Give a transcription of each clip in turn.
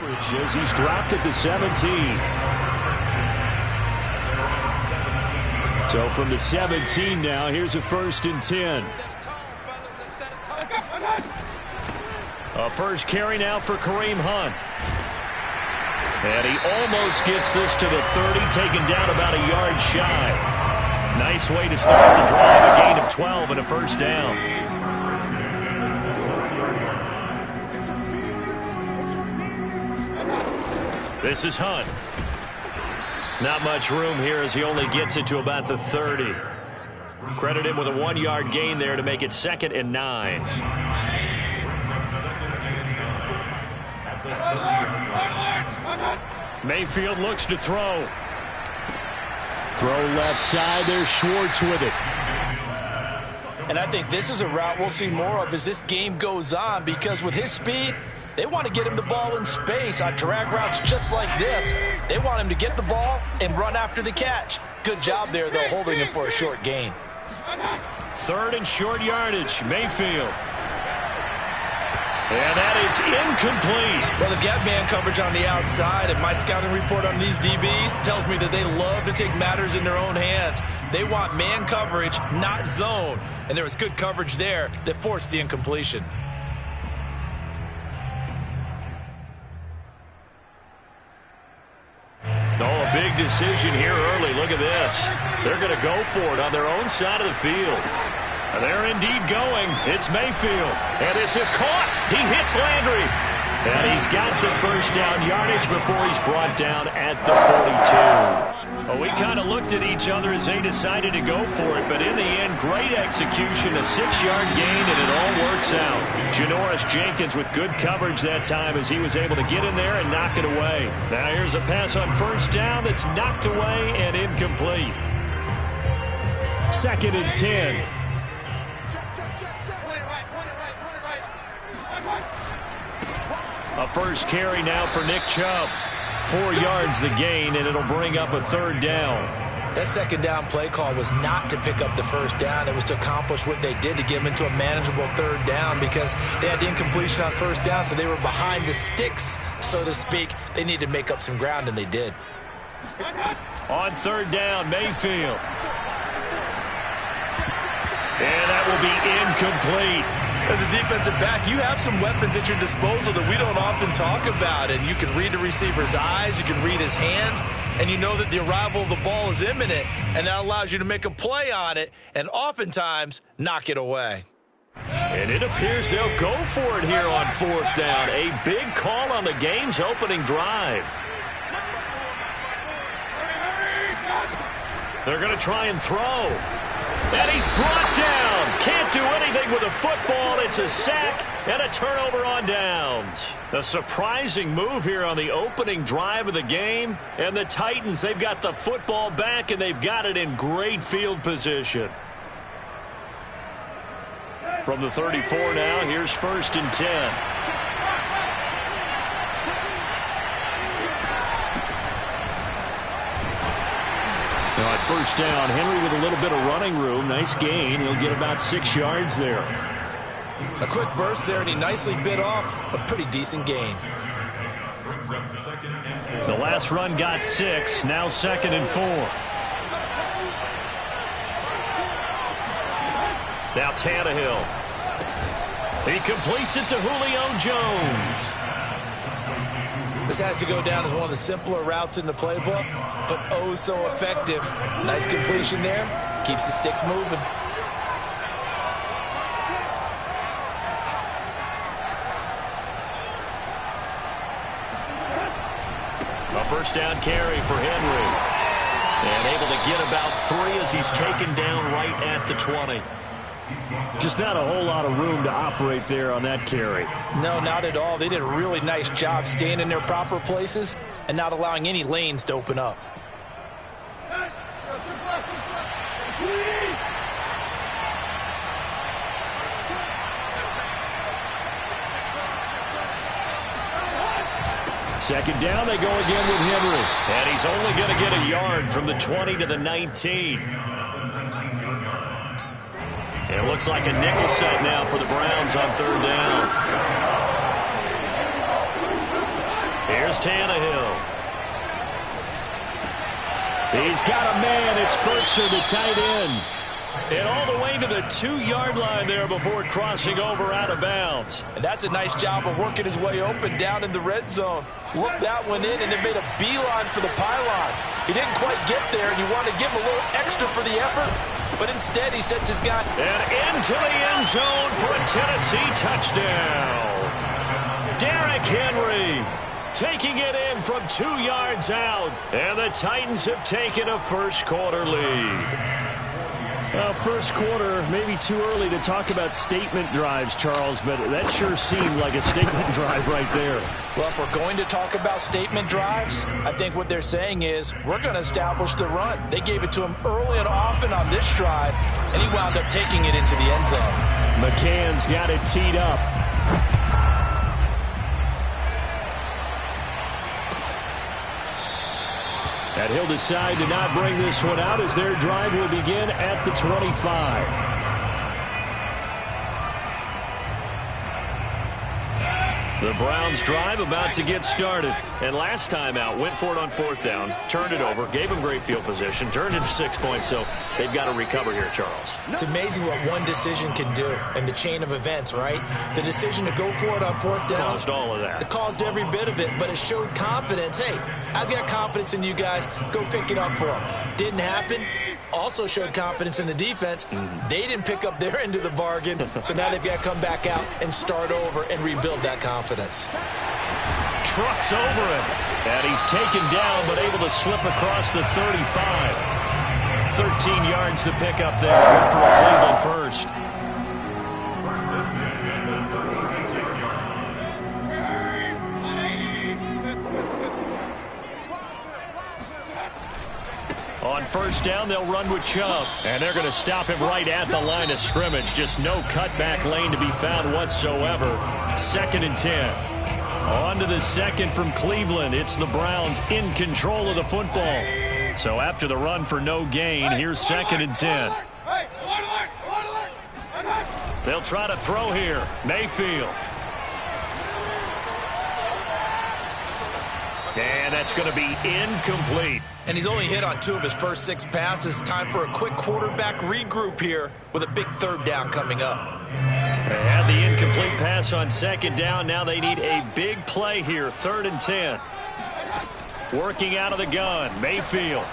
As he's dropped at the 17. So from the 17 now, here's a 1st and 10. A first carry now for Kareem Hunt. And he almost gets this to the 30, taken down about a yard shy. Nice way to start the drive, a gain of 12 and a first down. This is Hunt. Not much room here as he only gets it to about the 30. Credit him with a 1-yard gain there to make it 2nd and 9. Mayfield looks to throw. Throw left side. There's Schwartz with it. And I think this is a route we'll see more of as this game goes on, because with his speed, they want to get him the ball in space on drag routes just like this. They want him to get the ball and run after the catch. Good job there, though, holding him for a short gain. 3rd and short yardage. Mayfield. And that is incomplete. Well, they've got man coverage on the outside, and my scouting report on these DBs tells me that they love to take matters in their own hands. They want man coverage, not zone. And there was good coverage there that forced the incompletion. Oh, a big decision here early. Look at this. They're going to go for it on their own side of the field. They're indeed going. It's Mayfield. And this is caught. He hits Landry. And he's got the first down yardage before he's brought down at the 42. Well, we kind of looked at each other as they decided to go for it. But in the end, great execution, a 6-yard gain, and it all works out. Janoris Jenkins with good coverage that time as he was able to get in there and knock it away. Now here's a pass on first down that's knocked away and incomplete. 2nd and 10. A first carry now for Nick Chubb. 4 yards the gain, and it'll bring up a 3rd down. That 2nd down play call was not to pick up the first down. It was to accomplish what they did, to get them into a manageable 3rd down, because they had the incompletion on first down, so they were behind the sticks, so to speak. They needed to make up some ground, and they did. On 3rd down, Mayfield. And that will be incomplete. As a defensive back, you have some weapons at your disposal that we don't often talk about. And you can read the receiver's eyes, you can read his hands, and you know that the arrival of the ball is imminent. And that allows you to make a play on it and oftentimes knock it away. And it appears they'll go for it here on 4th down. A big call on the game's opening drive. They're going to try and throw. And he's brought down. Can't do anything with a football. It's a sack and a turnover on downs. A surprising move here on the opening drive of the game. And the Titans, they've got the football back, and they've got it in great field position. From the 34 now, here's 1st and 10. Now at first down, Henry with a little bit of running room. Nice gain. He'll get about 6 yards there. A quick burst there, and he nicely bit off a pretty decent gain. The last run got 6. Now 2nd and 4. Now Tannehill. He completes it to Julio Jones. This has to go down as one of the simpler routes in the playbook, but oh so effective. Nice completion there. Keeps the sticks moving. A first down carry for Henry. And able to get about 3 as he's taken down right at the 20. Just not a whole lot of room to operate there on that carry. No, not at all. They did a really nice job staying in their proper places and not allowing any lanes to open up. Second down, they go again with Henry. And he's only going to get a yard from the 20 to the 19. It looks like a nickel set now for the Browns on 3rd down. Here's Tannehill. He's got a man. It's Firkser, the tight end. And all the way to the 2-yard line there before crossing over out of bounds. And that's a nice job of working his way open down in the red zone. Looked that one in and then made a beeline for the pylon. He didn't quite get there, and you want to give him a little extra for the effort, but instead he sets his guy. And into the end zone for a Tennessee touchdown. Derrick Henry taking it in from 2 yards out. And the Titans have taken a first-quarter lead. First quarter, maybe too early to talk about statement drives, Charles, but that sure seemed like a statement drive right there. Well, if we're going to talk about statement drives, I think what they're saying is we're going to establish the run. They gave it to him early and often on this drive, and he wound up taking it into the end zone. McCann's got it teed up. And he'll decide to not bring this one out as their drive will begin at the 25. The Browns drive about to get started. And last time out, went for it on 4th down, turned it over, gave them great field position, turned into 6 points, so they've got to recover here, Charles. It's amazing what one decision can do in the chain of events, right? The decision to go for it on 4th down. Caused all of that. It caused every bit of it, but it showed confidence. Hey, I've got confidence in you guys. Go pick it up for them. Didn't happen. Also showed confidence in the defense. They didn't pick up their end of the bargain, so now they've got to come back out and start over and rebuild that confidence. Trucks over him, and he's taken down but able to slip across the 35. 13 yards to pick up there. Good for a Cleveland first. On 1st down, they'll run with Chubb. And they're going to stop him right at the line of scrimmage. Just no cutback lane to be found whatsoever. 2nd and 10. On to the second from Cleveland. It's the Browns in control of the football. So after the run for no gain, here's 2nd and 10. They'll try to throw here. Mayfield. And that's going to be incomplete. And he's only hit on 2 of his first 6 passes. Time for a quick quarterback regroup here with a big 3rd down coming up. They had the incomplete pass on 2nd down. Now they need a big play here. 3rd and 10. Working out of the gun. Mayfield.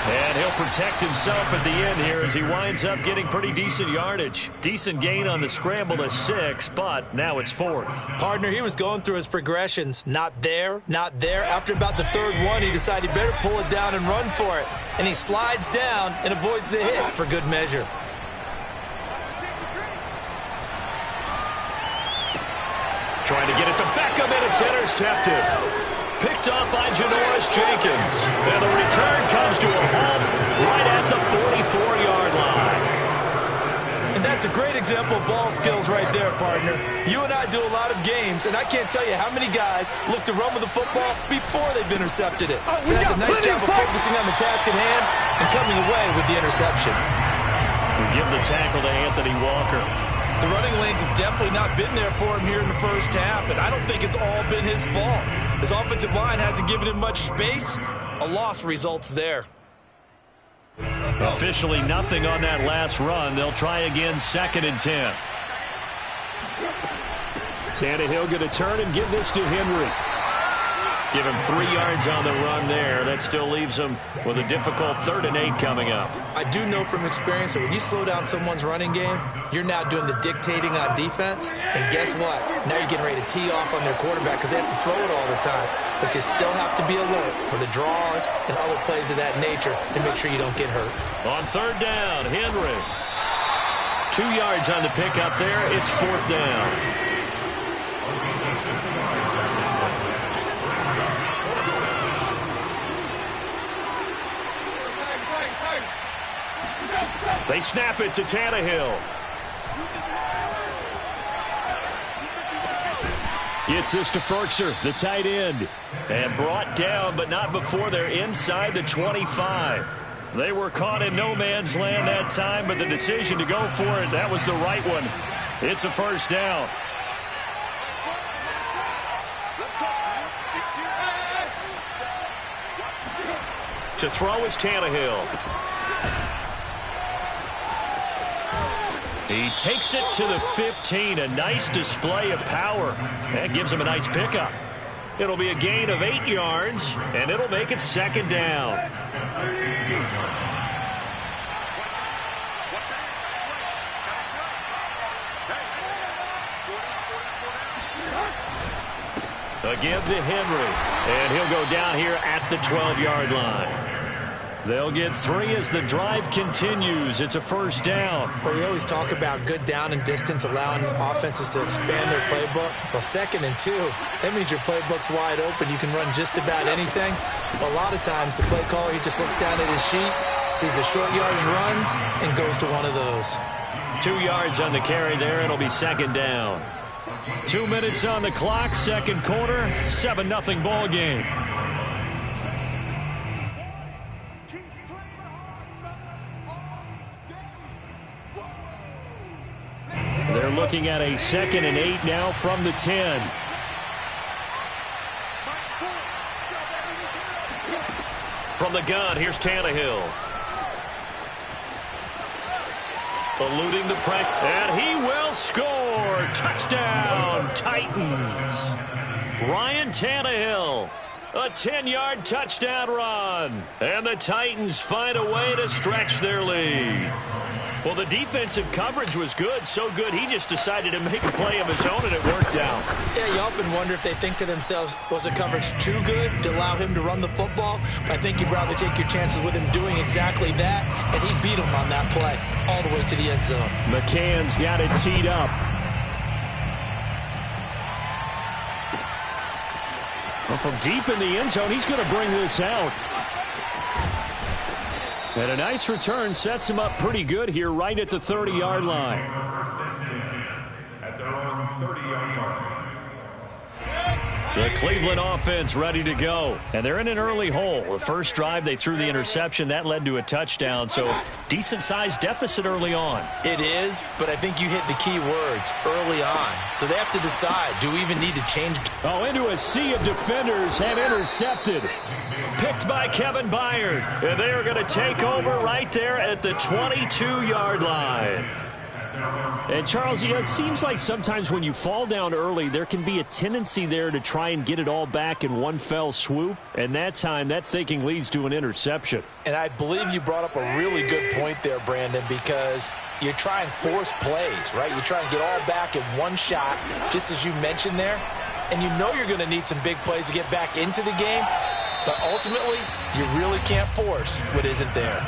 And he'll protect himself at the end here as he winds up getting pretty decent yardage. Decent gain on the scramble to 6, but now it's 4th. Partner, he was going through his progressions. Not there, not there. After about the 3rd one, he decided he better pull it down and run for it. And he slides down and avoids the hit for good measure. Trying to get it to Beckham, and it's intercepted. Picked up by Janoris Jenkins. And the return comes to a halt right at the 44-yard line. And that's a great example of ball skills right there, partner. You and I do a lot of games, and I can't tell you how many guys look to run with the football before they've intercepted it. So that's a nice job of focusing on the task at hand and coming away with the interception. We give the tackle to Anthony Walker. The running lanes have definitely not been there for him here in the first half, and I don't think it's all been his fault. His offensive line hasn't given him much space. A loss results there. Officially nothing on that last run. They'll try again, 2nd and 10. Tannehill going to turn and give this to Henry. Give him 3 yards on the run there. That still leaves him with a difficult 3rd and 8 coming up. I do know from experience that when you slow down someone's running game, you're now doing the dictating on defense. And guess what? Now you're getting ready to tee off on their quarterback because they have to throw it all the time. But you still have to be alert for the draws and other plays of that nature and make sure you don't get hurt. On 3rd down, Henry. 2 yards on the pickup there. It's 4th down. They snap it to Tannehill. Gets this to Firkser, the tight end. And brought down, but not before they're inside the 25. They were caught in no man's land that time, but the decision to go for it, that was the right one. It's a 1st down. To throw is Tannehill. He takes it to the 15. A nice display of power. That gives him a nice pickup. It'll be a gain of 8 yards, and it'll make it second down. Again to Henry, and he'll go down here at the 12-yard line. They'll get 3 as the drive continues. It's a first down. Well, we always talk about good down and distance, allowing offenses to expand their playbook. Well, 2nd and 2, that means your playbook's wide open. You can run just about anything. But a lot of times, the play caller, he just looks down at his sheet, sees the short yardage runs, and goes to one of those. 2 yards on the carry there. It'll be second down. 2 minutes on the clock, second quarter, 7-0 ball game. They're looking at a 2nd and 8 now from the 10. From the gun, here's Tannehill. Eluding the pressure, and he will score. Touchdown, Titans. Ryan Tannehill, a 10-yard touchdown run. And the Titans find a way to stretch their lead. Well, the defensive coverage was good, so good he just decided to make a play of his own, and it worked out. Yeah, you often wonder if they think to themselves, was the coverage too good to allow him to run the football? But I think you'd rather take your chances with him doing exactly that, and he beat him on that play all the way to the end zone. McCann's got it teed up. Well, from deep in the end zone, he's going to bring this out. And a nice return sets him up pretty good here right at the 30-yard line. At their own 30-yard line. The Cleveland offense ready to go. And they're in an early hole. The first drive, they threw the interception. That led to a touchdown. So decent-sized deficit early on. It is, but I think you hit the key words early on. So they have to decide, do we even need to change? Oh, into a sea of defenders and intercepted. Picked by Kevin Byard. And they are going to take over right there at the 22-yard line. And, Charles, you know, it seems like sometimes when you fall down early, there can be a tendency there to try and get it all back in one fell swoop. And that time, that thinking leads to an interception. And I believe you brought up a really good point there, Brandon, because you try and force plays, right? You try and get all back in one shot, just as you mentioned there. And you know you're going to need some big plays to get back into the game. But ultimately, you really can't force what isn't there.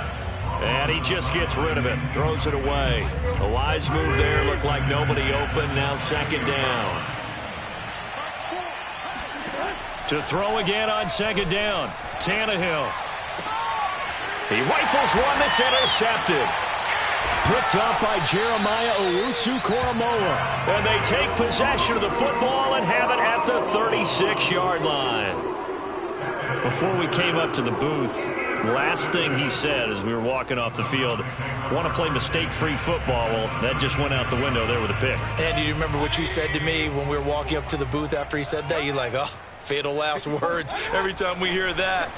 And he just gets rid of it, throws it away. A wise move there, looked like nobody open, now second down. To throw again on second down, Tannehill. He rifles one that's intercepted. Picked up by Jeremiah Owusu-Koramoah. And they take possession of the football and have it at the 36-yard line. Before we came up to the booth, last thing he said as we were walking off the field, want to play mistake-free football. Well, that just went out the window there with a pick. And do you remember what you said to me when we were walking up to the booth after he said that? You're like, oh, fatal last words. Every time we hear that,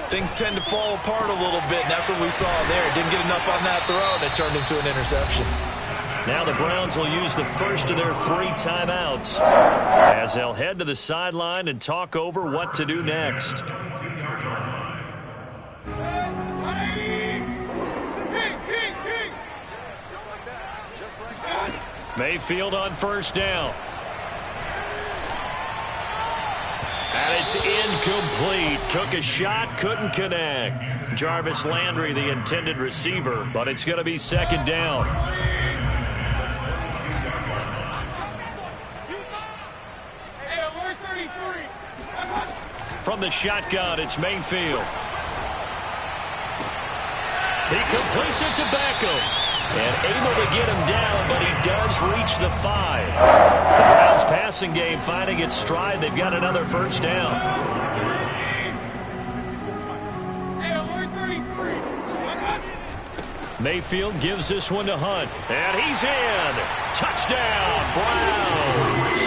things tend to fall apart a little bit, and that's what we saw there. Didn't get enough on that throw, and it turned into an interception. Now the Browns will use the first of their 3 timeouts as they'll head to the sideline and talk over what to do next. Mayfield on first down. And it's incomplete. Took a shot, couldn't connect. Jarvis Landry, the intended receiver, but it's going to be second down. From the shotgun, it's Mayfield. He completes it to Beckham. And able to get him down, but he does reach the 5. The Browns passing game finding its stride. They've got another first down. Mayfield gives this one to Hunt. And he's in. Touchdown, Browns.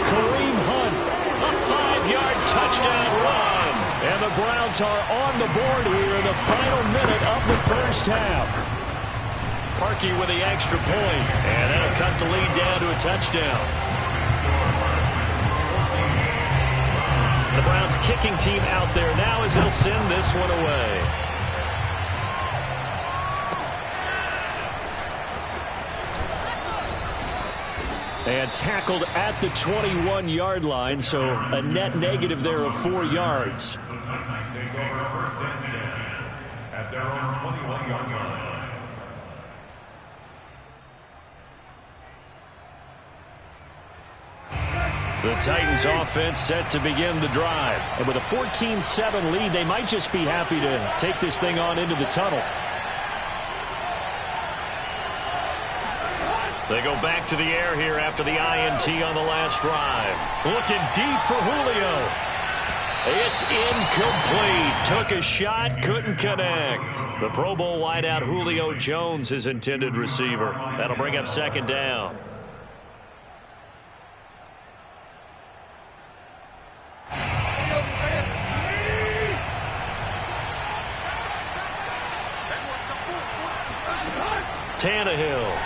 Kareem Hunt, a 5-yard touchdown run. And the Browns Titans are on the board here in the final minute of the first half. Parkey with the extra point, and that'll cut the lead down to a touchdown. The Browns kicking team out there now as they'll send this one away. And tackled at the 21-yard line, so a net negative there of 4 yards. The Titans take over first and 10 at their own 21-yard line. The Titans offense set to begin the drive. And with a 14-7 lead, they might just be happy to take this thing on into the tunnel. They go back to the air here after the INT on the last drive. Looking deep for Julio. It's incomplete. Took a shot, couldn't connect. The Pro Bowl wideout Julio Jones, his intended receiver. That'll bring up second down. Tannehill.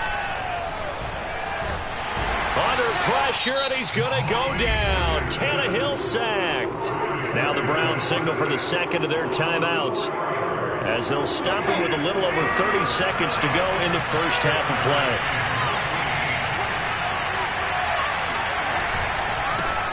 Under pressure, and he's going to go down. Tannehill sacked. Now the Browns signal for the second of their timeouts, as they'll stop him with a little over 30 seconds to go in the first half of play.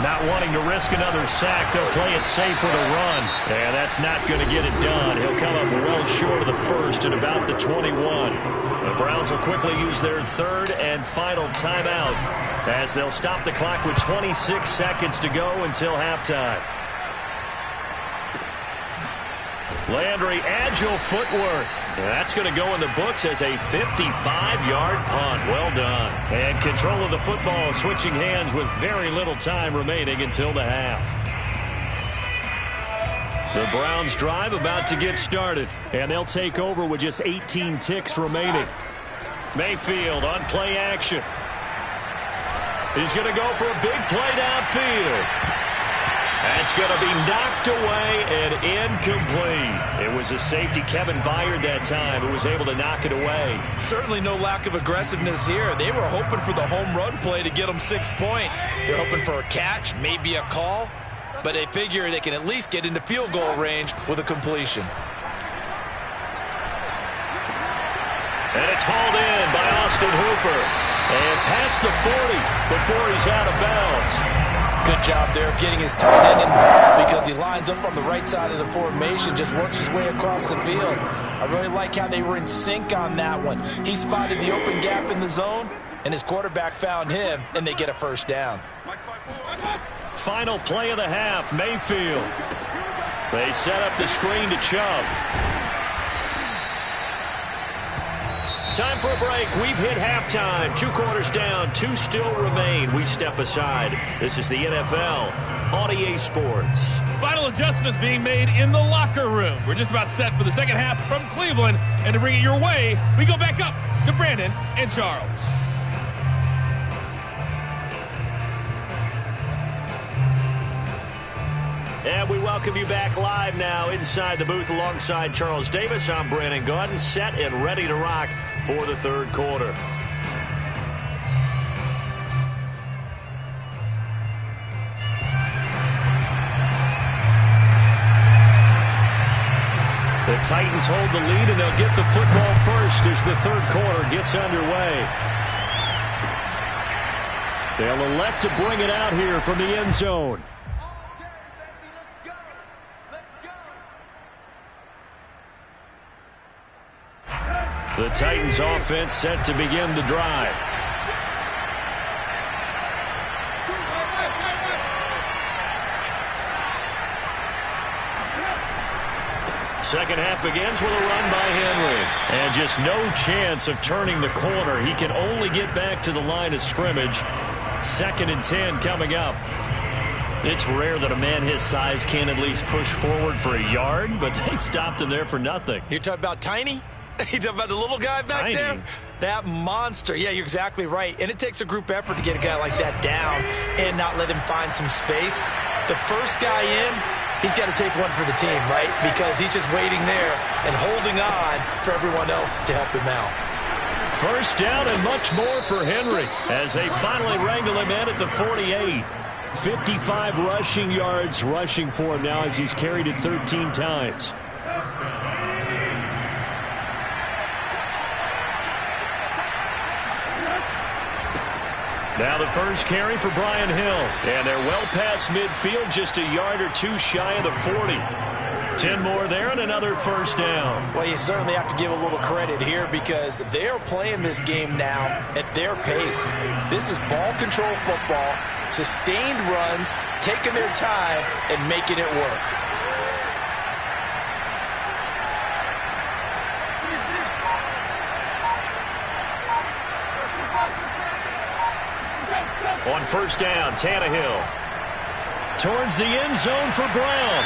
Not wanting to risk another sack, they'll play it safe with a run. And that's not going to get it done. He'll come up well short of the first at about the 21. The Browns will quickly use their third and final timeout, as they'll stop the clock with 26 seconds to go until halftime. Landry, agile footwork. That's going to go in the books as a 55-yard punt. Well done. And control of the football switching hands with very little time remaining until the half. The Browns drive about to get started, and they'll take over with just 18 ticks remaining. Mayfield on play action. He's going to go for a big play downfield. That's going to be knocked away and incomplete. It was a safety, Kevin Byard, that time, who was able to knock it away. Certainly no lack of aggressiveness here. They were hoping for the home run play to get them 6 points. They're hoping for a catch, maybe a call, but they figure they can at least get into field goal range with a completion. And it's hauled in by Austin Hooper. And past the 40 before he's out of bounds. Good job there of getting his tight end involved, because he lines up on the right side of the formation, just works his way across the field. I really like how they were in sync on that one. He spotted the open gap in the zone, and his quarterback found him, and they get a first down. Final play of the half, Mayfield. They set up the screen to Chubb. Time for a break. We've hit halftime. 2 quarters down, 2 still remain. We step aside. This is the NFL on EA Sports. Final adjustments being made in the locker room. We're just about set for the second half from Cleveland. And to bring it your way, we go back up to Brandon and Charles. And we welcome you back live now inside the booth alongside Charles Davis. I'm Brandon Gaudin, set and ready to rock for the third quarter. The Titans hold the lead, and they'll get the football first as the third quarter gets underway. They'll elect to bring it out here from the end zone. The Titans offense set to begin the drive. Second half begins with a run by Henry. And just no chance of turning the corner. He can only get back to the line of scrimmage. 2nd and 10 coming up. It's rare that a man his size can at least push forward for a yard, but they stopped him there for nothing. You're talking about tiny? You talking about the little guy back there? That monster. Yeah, you're exactly right. And it takes a group effort to get a guy like that down and not let him find some space. The first guy in, he's got to take one for the team, right? Because he's just waiting there and holding on for everyone else to help him out. First down and much more for Henry as they finally wrangle him in at the 48. 55 rushing yards rushing for him now as he's carried it 13 times. Now the first carry for Brian Hill. And they're well past midfield, just a yard or two shy of the 40. 10 more there and another first down. Well, you certainly have to give a little credit here because they're playing this game now at their pace. This is ball control football, sustained runs, taking their time and making it work. On first down, Tannehill towards the end zone for Brown.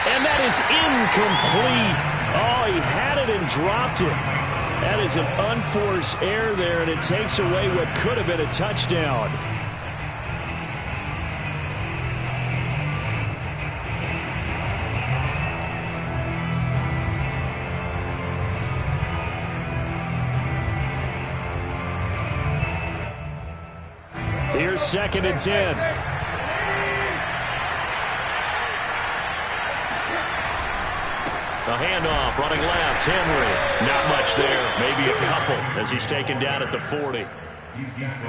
And that is incomplete. Oh, he had it and dropped it. That is an unforced error there, and it takes away what could have been a touchdown. Here's 2nd and 10. The handoff, running left, Henry. Not much there, maybe a couple as he's taken down at the 40.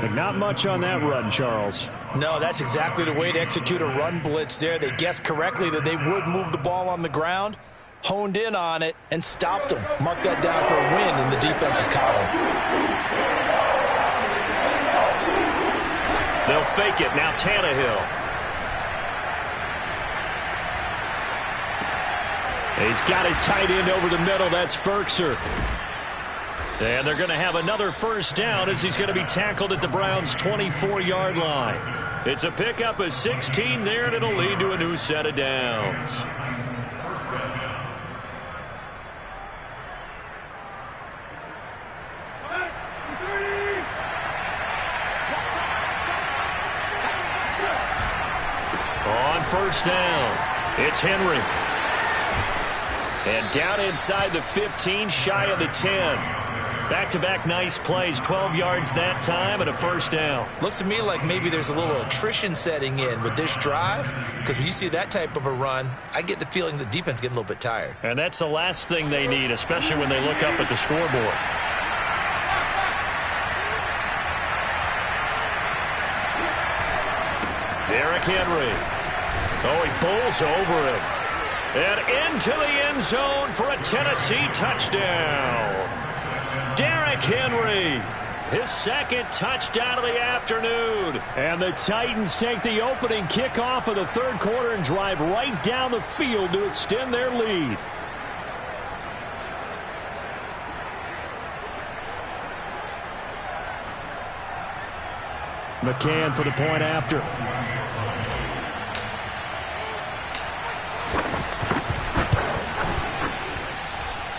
But not much on that run, Charles. No, that's exactly the way to execute a run blitz there. They guessed correctly that they would move the ball on the ground, honed in on it, and stopped them. Mark that down for a win in the defense's column. They'll fake it. Now Tannehill. He's got his tight end over the middle. That's Ferkser. And they're going to have another first down as he's going to be tackled at the Browns' 24-yard line. It's a pickup of 16 there, and it'll lead to a new set of downs. On first down, it's Henry. And down inside the 15, shy of the 10. Back-to-back nice plays, 12 yards that time and a first down. Looks to me like maybe there's a little attrition setting in with this drive, because when you see that type of a run, I get the feeling the defense getting a little bit tired. And that's the last thing they need, especially when they look up at the scoreboard. Derrick Henry. Oh, he bowls over him. And into the end zone for a Tennessee touchdown. Derrick Henry, his second touchdown of the afternoon. And the Titans take the opening kickoff of the third quarter and drive right down the field to extend their lead. McCann for the point after.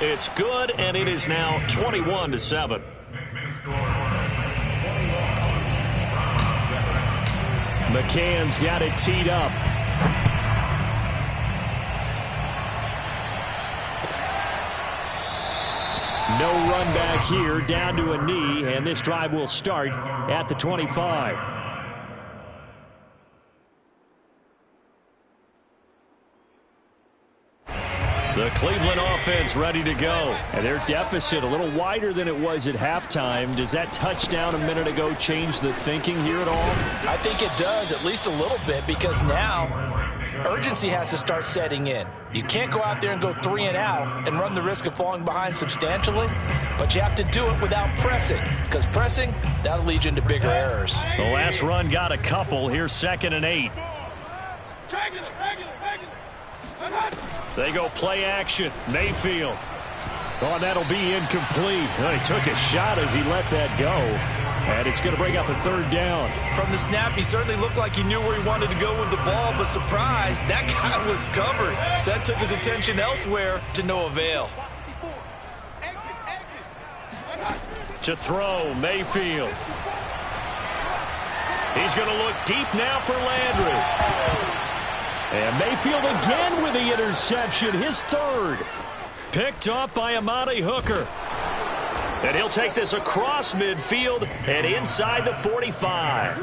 It's good, and it is now 21-7. McCann's got it teed up. No run back here, down to a knee, and this drive will start at the 25. The Cleveland offense ready to go. And their deficit a little wider than it was at halftime. Does that touchdown a minute ago change the thinking here at all? I think it does, at least a little bit, because now urgency has to start setting in. You can't go out there and go 3 and out and run the risk of falling behind substantially, but you have to do it without pressing, because pressing, that'll lead you into bigger errors. The last run got a couple. Here's 2nd and 8. They go play action. Mayfield. Oh, that'll be incomplete. Oh, he took a shot as he let that go. And it's going to bring up a third down. From the snap, he certainly looked like he knew where he wanted to go with the ball, but surprise, that guy was covered. So that took his attention elsewhere to no avail. To throw, Mayfield. He's going to look deep now for Landry. And Mayfield again with the interception, his third. Picked off by Amani Hooker. And he'll take this across midfield and inside the 45.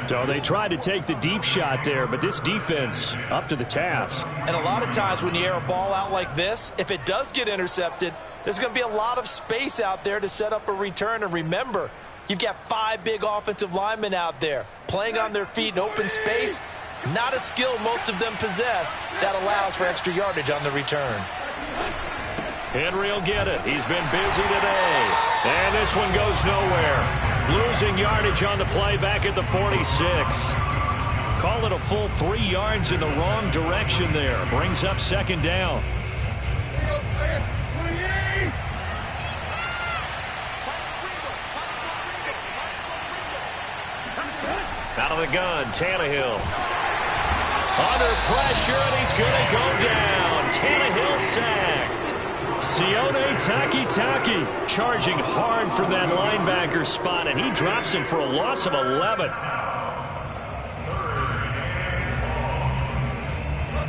So they tried to take the deep shot there, but this defense up to the task. And a lot of times when you air a ball out like this, if it does get intercepted, there's going to be a lot of space out there to set up a return. And remember, you've got 5 big offensive linemen out there playing on their feet in open space. Not a skill most of them possess that allows for extra yardage on the return. Henry will get it. He's been busy today. And this one goes nowhere. Losing yardage on the play back at the 46. Call it a full 3 yards in the wrong direction there. Brings up second down. Out of the gun, Tannehill. Under pressure, and he's going to go down. Tannehill sacked. Sione Takitaki charging hard from that linebacker spot, and he drops him for a loss of 11.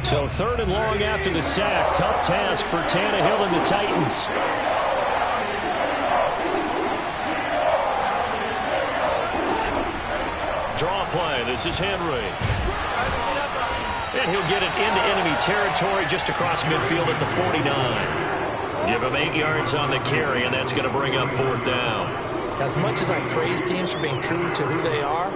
So 3rd and long after the sack. Tough task for Tannehill and the Titans. Draw play. This is Henry. And he'll get it into enemy territory just across midfield at the 49. Give him 8 yards on the carry, and that's going to bring up 4th down. As much as I praise teams for being true to who they are,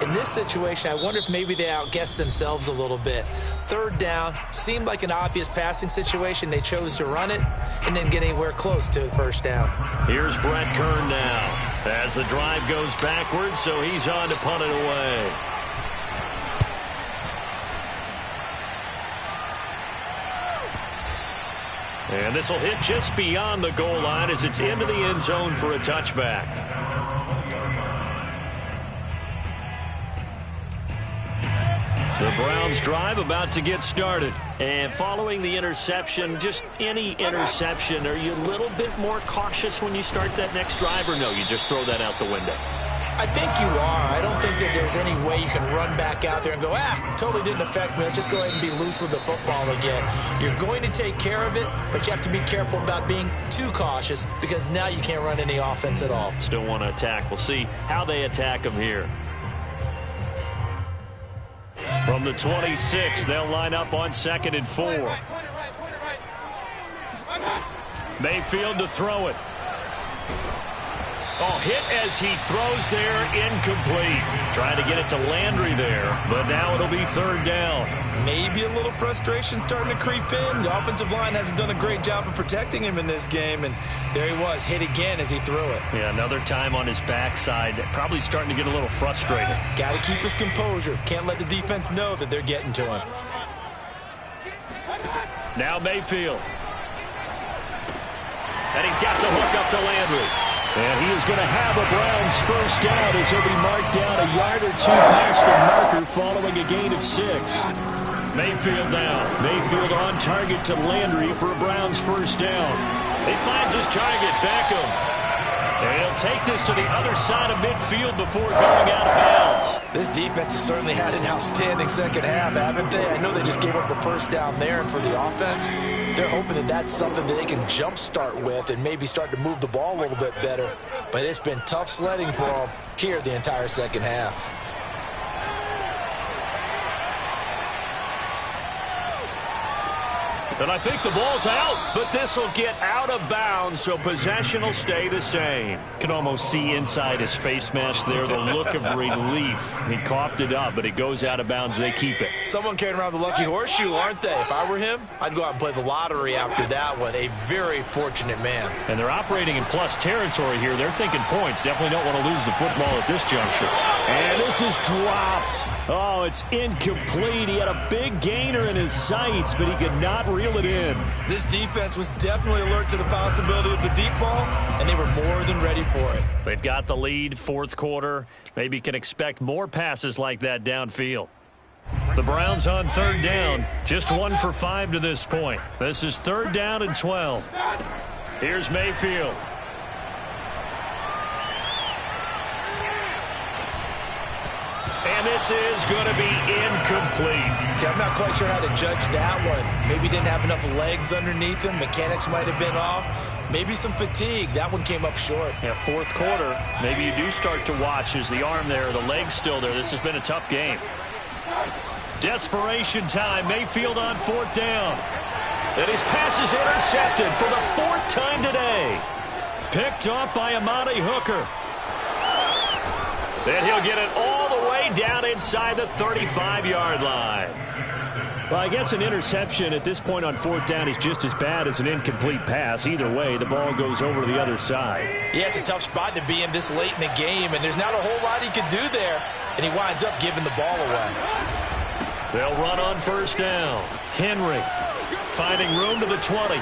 in this situation, I wonder if maybe they outguessed themselves a little bit. 3rd down, seemed like an obvious passing situation. They chose to run it and didn't get anywhere close to the 1st down. Here's Brett Kern now as the drive goes backwards, so he's on to punt it away. And this will hit just beyond the goal line as it's into the end zone for a touchback. The Browns drive about to get started. And following the interception, just any interception, are you a little bit more cautious when you start that next drive, or no, you just throw that out the window? I think you are. I don't think that there's any way you can run back out there and go, totally didn't affect me. Let's just go ahead and be loose with the football again. You're going to take care of it, but you have to be careful about being too cautious because now you can't run any offense at all. Still want to attack. We'll see how they attack them here. From the 26, they'll line up on 2nd and 4. Mayfield to throw it. Oh, hit as he throws there, incomplete. Trying to get it to Landry there, but now it'll be 3rd down. Maybe a little frustration starting to creep in. The offensive line hasn't done a great job of protecting him in this game, and there he was, hit again as he threw it. Yeah, another time on his backside, probably starting to get a little frustrated. Got to keep his composure. Can't let the defense know that they're getting to him. Now Mayfield. And he's got the hook up to Landry. And he is going to have a Browns 1st down as he'll be marked down a yard or 2 past the marker following a gain of 6. Mayfield now. Mayfield on target to Landry for a Browns 1st down. He finds his target, Beckham. And he'll take this to the other side of midfield before going out of bounds. This defense has certainly had an outstanding second half, haven't they? I know they just gave up a 1st down there, and for the offense, they're hoping that that's something that they can jumpstart with and maybe start to move the ball a little bit better. But it's been tough sledding for them here the entire second half. And I think the ball's out, but this will get out of bounds, so possession will stay the same. Can almost see inside his face mask there the look of relief. He coughed it up, but it goes out of bounds. They keep it. Someone carrying around the lucky horseshoe, aren't they? If I were him, I'd go out and play the lottery after that one. A very fortunate man. And they're operating in plus territory here. They're thinking points. Definitely don't want to lose the football at this juncture. And this is dropped. Oh, it's incomplete. He had a big gainer in his sights, but he could not reel it in. This defense was definitely alert to the possibility of the deep ball, and they were more than ready for it. They've got the lead, 4th quarter. Maybe can expect more passes like that downfield. The Browns on 3rd down, just 1 for 5 to this point. This is 3rd down and 12. Here's Mayfield. And this this is going to be incomplete. See, I'm not quite sure how to judge that one. Maybe didn't have enough legs underneath him. Mechanics might have been off. Maybe some fatigue. That one came up short. Yeah, fourth quarter. Maybe you do start to watch. Is the arm there, the leg's still there? This has been a tough game. Desperation time. Mayfield on fourth down. And his pass is intercepted for the fourth time today. Picked off by Amani Hooker. Then he'll get it all the way down inside the 35-yard line. Well, I guess an interception at this point on fourth down is just as bad as an incomplete pass. Either way, the ball goes over to the other side. Yeah, it's a tough spot to be in this late in the game, and there's not a whole lot he could do there, and he winds up giving the ball away. They'll run on first down. Henry finding room to the 20.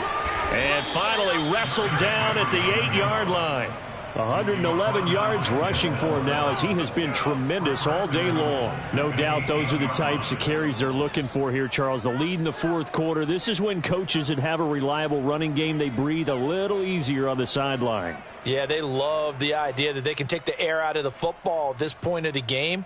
And finally wrestled down at the 8-yard line. 111 yards rushing for him now as he has been tremendous all day long. No doubt those are the types of carries they're looking for here, Charles. The lead in the fourth quarter. This is when coaches that have a reliable running game, they breathe a little easier on the sideline. Yeah, they love the idea that they can take the air out of the football at this point of the game.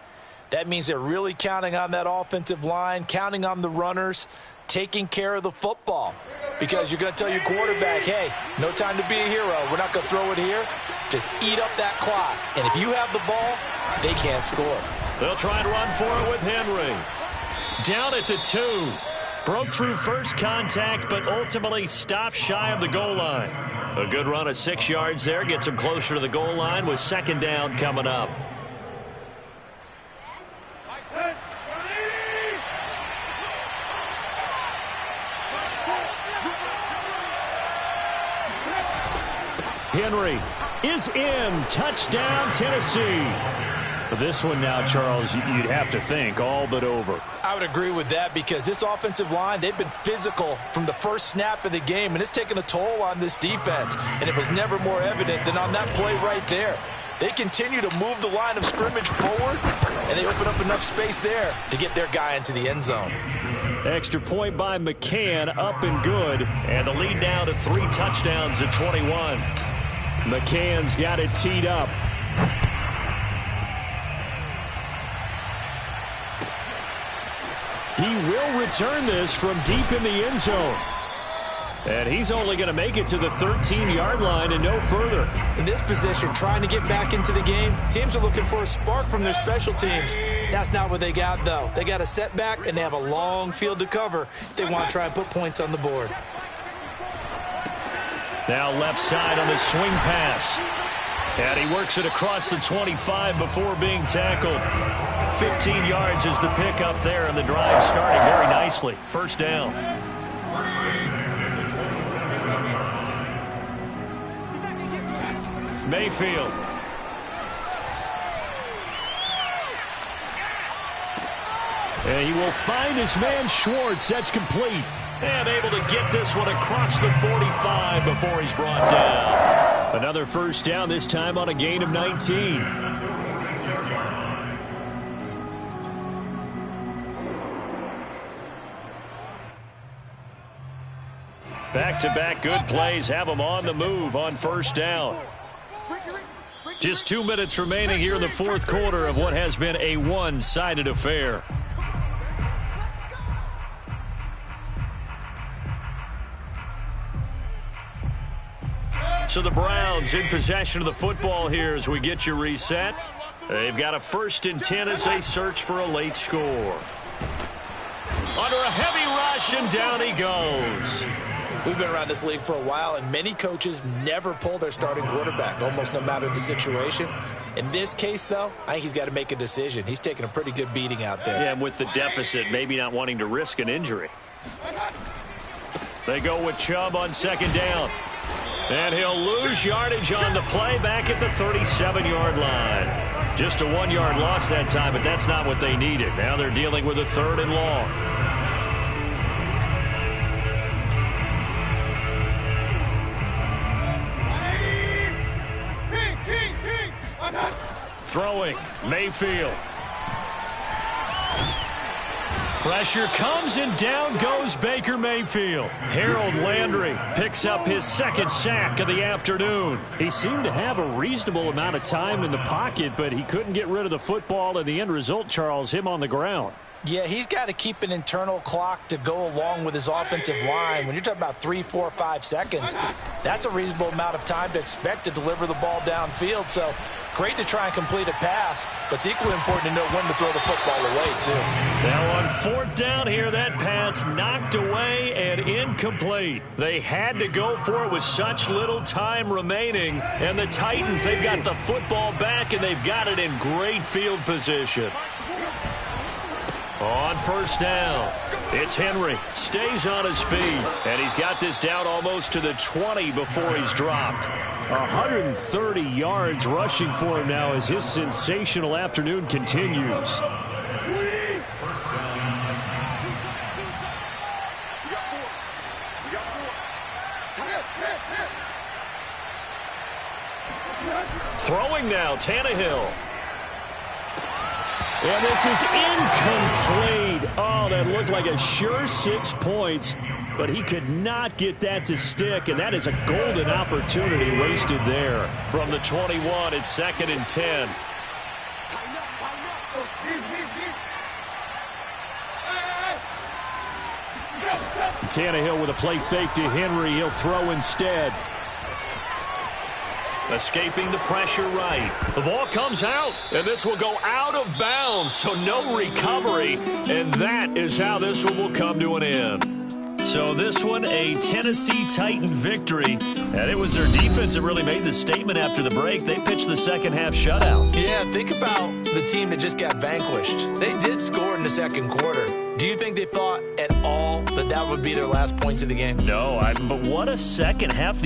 That means they're really counting on that offensive line, counting on the runners, taking care of the football. Because you're going to tell your quarterback, hey, no time to be a hero. We're not going to throw it here. Just eat up that clock. And if you have the ball, they can't score. They'll try and run for it with Henry. Down at the 2. Broke through first contact, but ultimately stopped shy of the goal line. A good run of 6 yards there. Gets him closer to the goal line with second down coming up. Henry is in. Touchdown, Tennessee. This one now, Charles, you'd have to think all but over. I would agree with that because this offensive line, they've been physical from the first snap of the game, and it's taken a toll on this defense. And it was never more evident than on that play right there. They continue to move the line of scrimmage forward, and they open up enough space there to get their guy into the end zone. Extra point by McCann, up and good. And the lead now to 3 touchdowns at 21. McCann's got it teed up. He will return this from deep in the end zone. And he's only going to make it to the 13-yard line and no further. In this position, trying to get back into the game, teams are looking for a spark from their special teams. That's not what they got, though. They got a setback, and they have a long field to cover if they want to try and put points on the board. Now left side on the swing pass. And he works it across the 25 before being tackled. 15 yards is the pickup there, and the drive starting very nicely. First down. Mayfield. And he will find his man Schwartz. That's complete. And able to get this one across the 45 before he's brought down. Another first down, this time on a gain of 19. Back-to-back good plays have them on the move on first down. Just 2 minutes remaining here in the fourth quarter of what has been a one-sided affair. So the Browns in possession of the football here as we get you reset. They've got a 1st and 10 as they search for a late score. Under a heavy rush, and down he goes. We've been around this league for a while, and many coaches never pull their starting quarterback, almost no matter the situation. In this case, though, I think he's got to make a decision. He's taking a pretty good beating out there. Yeah, and with the deficit, maybe not wanting to risk an injury. They go with Chubb on second down. And he'll lose yardage on the play back at the 37-yard line. Just a 1-yard loss that time, but that's not what they needed. Now they're dealing with a 3rd and long. Throwing, Mayfield. Pressure comes, and down goes Baker Mayfield. Harold Landry picks up his second sack of the afternoon. He seemed to have a reasonable amount of time in the pocket, but he couldn't get rid of the football, and the end result, Charles, him on the ground. Yeah, he's got to keep an internal clock to go along with his offensive line. When you're talking about 3, 4, 5 seconds, that's a reasonable amount of time to expect to deliver the ball downfield. So great to try and complete a pass, but it's equally important to know when to throw the football away, too. Now on fourth down here, that pass knocked away and incomplete. They had to go for it with such little time remaining. And the Titans, they've got the football back, and they've got it in great field position. On first down, it's Henry. Stays on his feet, and he's got this down almost to the 20 before he's dropped. 130 yards rushing for him now as his sensational afternoon continues. Throwing now, Tannehill. And this is incomplete. Oh, that looked like a sure 6 points, but he could not get that to stick, and that is a golden opportunity wasted there. From the 21, it's 2nd and 10. Tannehill with a play fake to Henry. He'll throw instead. Escaping the pressure right. The ball comes out, and this will go out of bounds, so no recovery, and that is how this one will come to an end. So this one, a Tennessee Titan victory, and it was their defense that really made the statement after the break. They pitched the second half shutout. Yeah, think about the team that just got vanquished. They did score in the second quarter. Do you think they thought at all that that would be their last points of the game? No, but what a second half.